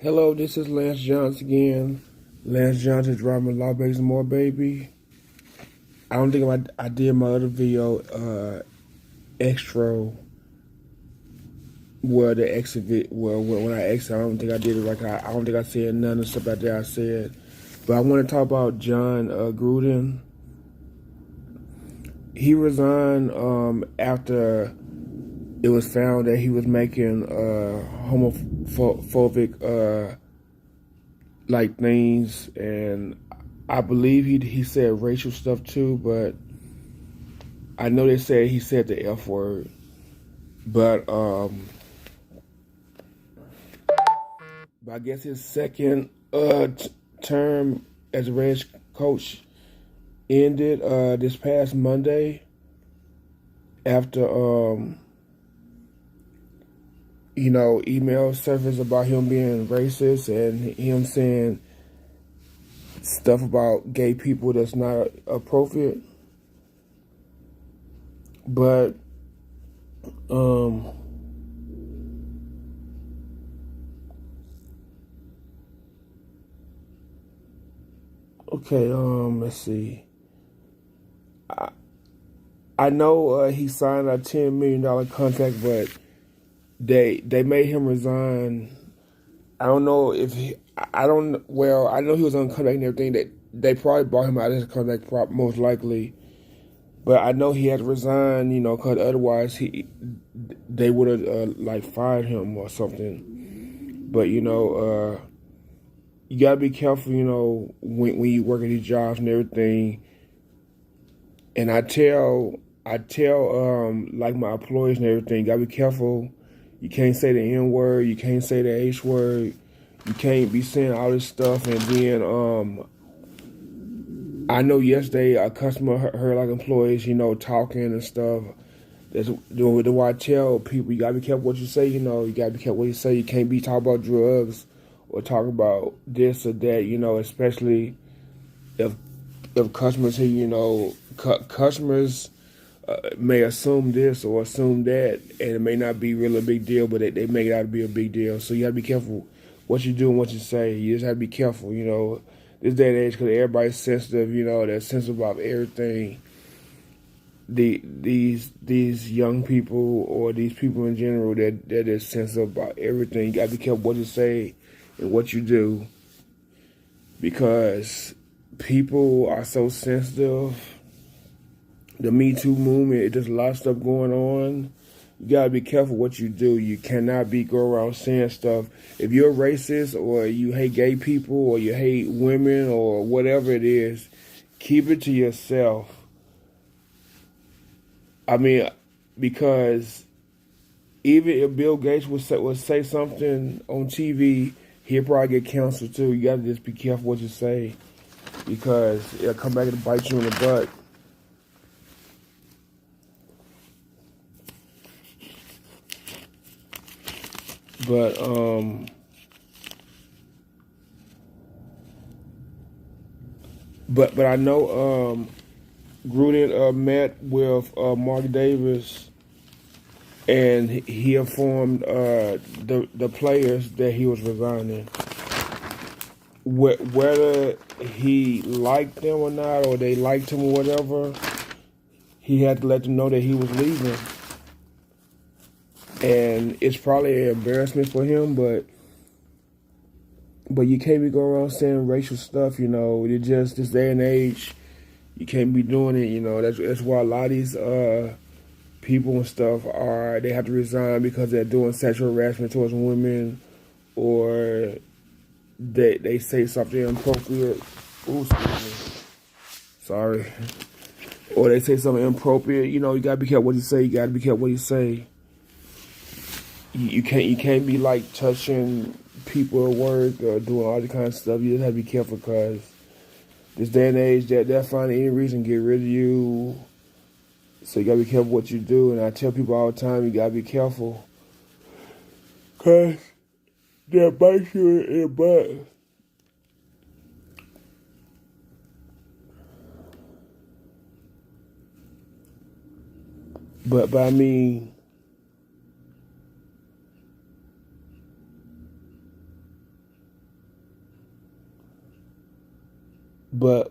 Hello, this is Lance Johnson again. Lance Johnson driving Law Base More Baby. I don't think I did my other video, extra, where the exit, well, when I exit, I don't think I did it like I don't think I said none of the stuff out there I said. But I want to talk about John Gruden. He resigned after it was found that he was making homophobic like things, and I believe he said racial stuff too, but I know they said he said the F word. But I guess his second term as a Reds coach ended this past Monday after emails surfaced about him being racist and him saying stuff about gay people that's not appropriate. But okay, let's see. I know he signed a $10 million contract, but they made him resign. I don't know if I don't. Well, I know he was on contract and everything. That they probably bought him out of his contract, most likely. But I know he had to resign, because otherwise they would have like fired him or something. But you gotta be careful, when you work at these jobs and everything. And I tell like my employees and everything, you gotta be careful. You can't say the N word, you can't say the H word, you can't be saying all this stuff. And then I know yesterday a customer heard like employees, talking and stuff. That's why I tell people, you gotta be careful what you say. You gotta be careful what you say. You can't be talking about drugs or talk about this or that. Especially if customers hear, customers may assume this or assume that, and it may not be really a big deal, but they make it out to be a big deal. So you gotta be careful what you do and what you say. You just have to be careful, this day and age, because everybody's sensitive, they're sensitive about everything. These young people or these people in general, they're just sensitive about everything. You gotta be careful what you say and what you do, because people are so sensitive. The Me Too movement, there's a lot of stuff going on. You gotta be careful what you do. You cannot go around saying stuff. If you're racist or you hate gay people or you hate women or whatever it is, keep it to yourself. I mean, because even if Bill Gates would say something on TV, he'll probably get canceled too. You gotta just be careful what you say, because it'll come back and bite you in the butt. But I know Gruden met with Mark Davis, and he informed the players that he was resigning. Whether he liked them or not, or they liked him or whatever, he had to let them know that he was leaving. And it's probably an embarrassment for him, but you can't be going around saying racial stuff, It just, this day and age, you can't be doing it, That's why a lot of these people and stuff they have to resign, because they're doing sexual harassment towards women, or they say something inappropriate. Ooh, excuse me. Sorry. Or they say something inappropriate. You gotta be careful what you say. You gotta be careful what you say. You can't be like touching people at work or doing all that kind of stuff. You just have to be careful, because this day and age, they'll find any reason to get rid of you. So you gotta be careful what you do. And I tell people all the time, you gotta be careful, because they'll bite you in the butt. But I mean, but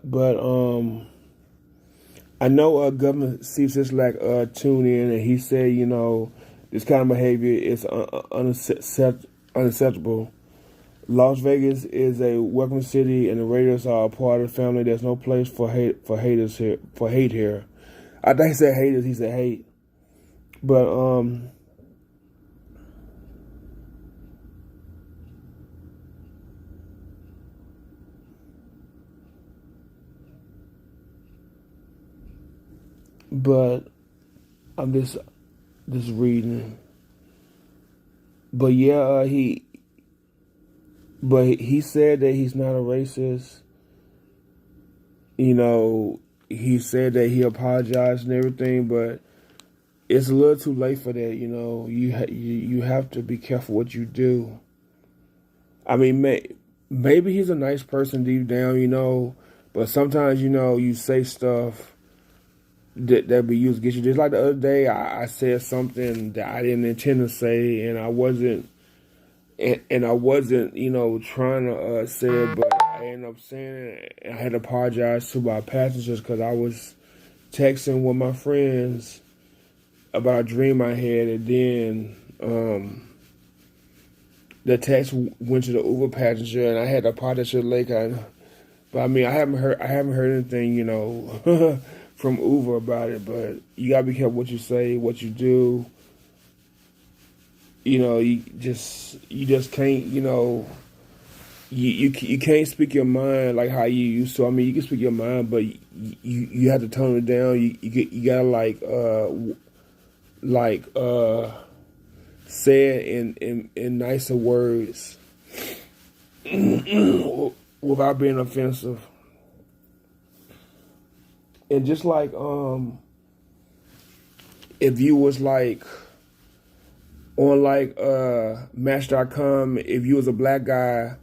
I know Governor Steve Sisolak tuned in, and he said, this kind of behavior is unacceptable. Las Vegas is a welcome city, and the Raiders are a part of the family. There's no place for haters here. For hate here, I think he said haters. He said hate, but but I'm just reading. But yeah, he said that he's not a racist. He said that he apologized and everything, but it's a little too late for that. You have to be careful what you do. I mean, maybe he's a nice person deep down, but sometimes you say stuff that be used against you. Just like the other day, I said something that I didn't intend to say, and I wasn't, trying to say it, but I ended up saying it. And I had to apologize to my passengers because I was texting with my friends about a dream I had, and then the text went to the Uber passenger, and I had to apologize to the lady. But I mean, I haven't heard anything, from Uber about it. But you gotta be careful what you say, what you do. You just can't, you can't speak your mind like how you used to. I mean, you can speak your mind, but you have to tone it down. You gotta say it in nicer words without being offensive. And just like if you was like on Match.com, if you was a black guy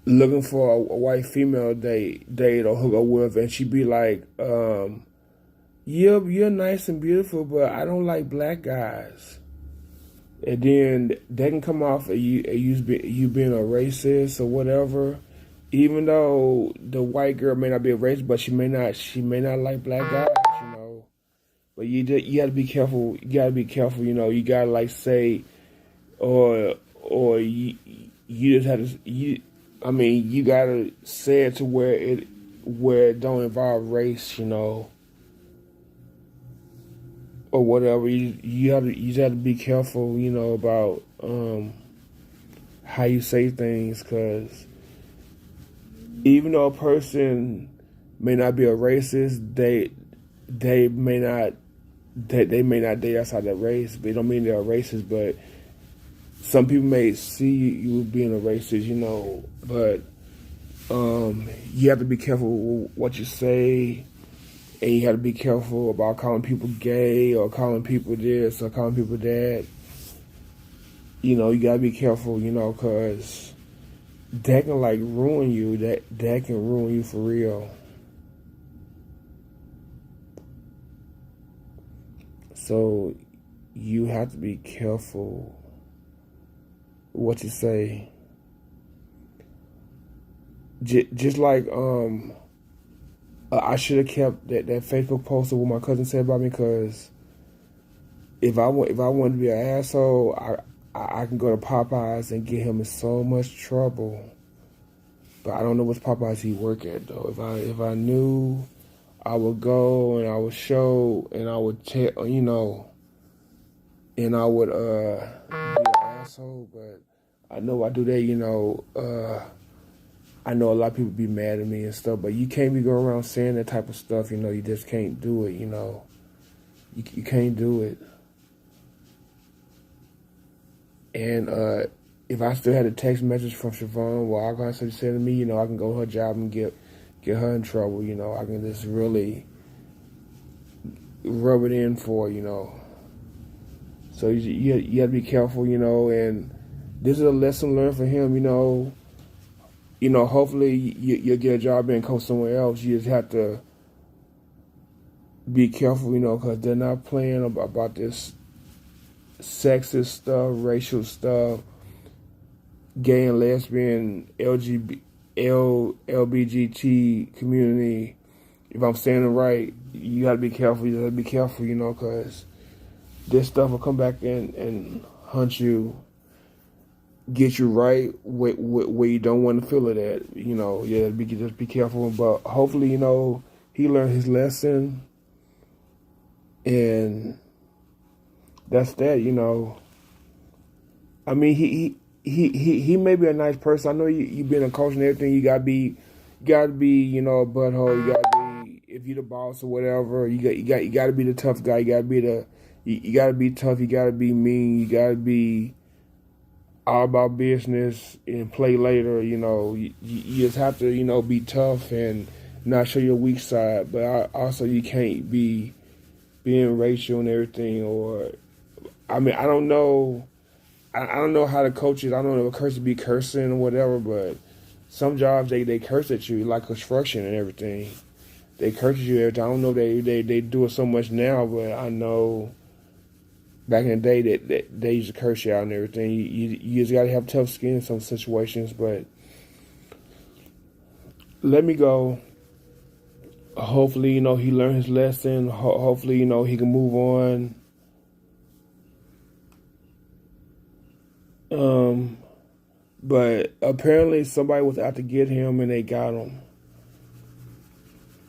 looking for a white female date or hook up with, and she'd be like, you're nice and beautiful, but I don't like black guys. And then that can come off of you being a racist or whatever. Even though the white girl may not be a racist, but she may not like black guys, But you got to be careful. You got to be careful. You got to say, or you just have to. You got to say it to where it don't involve race, or whatever. You just have to be careful, about how you say things, because even though a person may not be a racist, they may not date outside that race. But it don't mean they're a racist. But some people may see you being a racist, But you have to be careful what you say, and you have to be careful about calling people gay or calling people this or calling people that. You gotta be careful, because that can ruin you. That can ruin you for real. So you have to be careful what you say. Just like I should have kept that Facebook post of what my cousin said about me, because if I wanted to be an asshole, I can go to Popeyes and get him in so much trouble. But I don't know which Popeyes he work at though. If I knew, I would go and I would show and I would tell, and I would be an asshole. But I know I do that, I know a lot of people be mad at me and stuff, but you can't be going around saying that type of stuff, you just can't do it, You can't do it. And if I still had a text message from Siobhan, well, I got something to say to me, I can go to her job and get her in trouble, I can just really rub it in for, So you have to be careful, and this is a lesson learned for him, hopefully you'll get a job and go somewhere else. You just have to be careful, because they're not playing about this sexist stuff, racial stuff, gay and lesbian, LBGT community, if I'm saying it right, you gotta be careful. You gotta be careful, because this stuff will come back and hunt you, get you right where you don't want to feel it at. Just be careful. But hopefully, he learned his lesson, and that's that. I mean, he may be a nice person. I know you being a coach and everything. You gotta be, a butthole. You gotta be, if you're the boss or whatever. You gotta be the tough guy. You gotta be you gotta be tough. You gotta be mean. You gotta be all about business and play later. You just have to be tough and not show your weak side. But also you can't be being racial and everything. Or I mean, I don't know. I don't know how to coach it. I don't know if a curse to be cursing or whatever, but some jobs they curse at you, like construction and everything. They curse you every time. I don't know if they do it so much now, but I know back in the day that they used to curse you out and everything. You just gotta have tough skin in some situations. But let me go. Hopefully, he learned his lesson. Hopefully, he can move on. But apparently somebody was out to get him and they got him.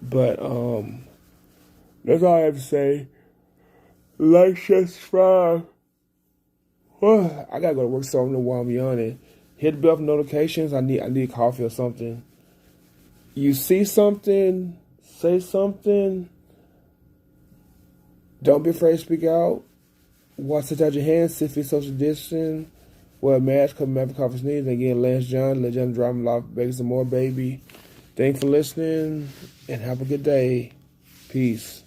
But that's all I have to say. Like, share, subscribe. I gotta go to work something while I'm yawning. Hit the bell for notifications. I need coffee or something. You see something, say something. Don't be afraid to speak out. Wash it out your hands, 6 feet social distance. Wear a mask, cover mouth, cover sneeze. Again, Lance John, Let John drive life, beg some more, baby. Thanks for listening, and have a good day. Peace.